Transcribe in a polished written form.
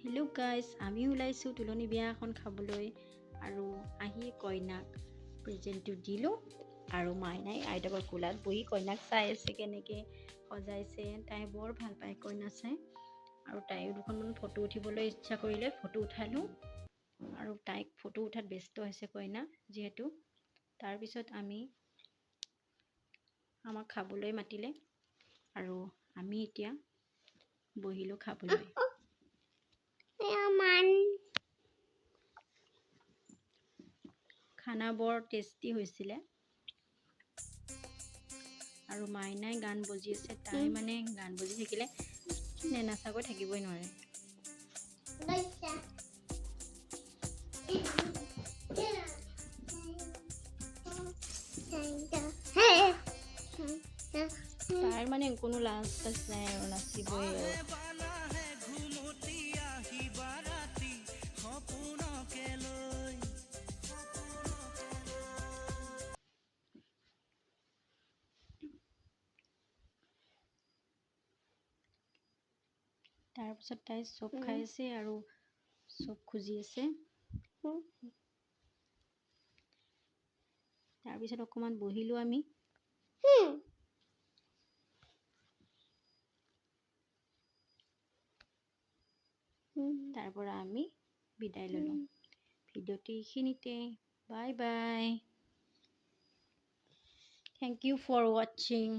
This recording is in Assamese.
হেল্ল' গাইজ, আমি ওলাইছোঁ তুলনি বিয়া এখন খাবলৈ আৰু আহি কইনাক প্ৰেজেণ্টটো দিলোঁ আৰু মাইনাই আইতাকৰ কোলাত বহি কইনাক চাই আছে কেনেকৈ সজাইছে। তাই বৰ ভাল পায় কইনা চাই আৰু তাইও দুখনমান ফটো উঠিবলৈ ইচ্ছা কৰিলে, ফটো উঠালোঁ আৰু তাইক ফটো উঠাত ব্যস্ত হৈছে কইনা যিহেতু। তাৰপিছত আমাক খাবলৈ মাতিলে আৰু আমি এতিয়া বহিলোঁ খাবলৈ। খানা বৰ টেষ্টি হৈছিলে আৰু মাইনাই গান বজি আছে। তাই মানে গান বজি থাকিলে নেনাচাকৈ থাকিবই নোৱাৰে। তাইৰ মানে কোনো লাজ চাজ নাই আৰু নাচিবই আৰু। তাৰপিছত তাই চুপ খাই আছে আৰু চুপ খুজি আছে। তাৰপিছত অকণমান বহিলোঁ আমি। তাৰ পৰা আমি বিদায় ল'লোঁ। ভিডিঅ'টো এইখিনিতে। Bye bye. Thank you for watching.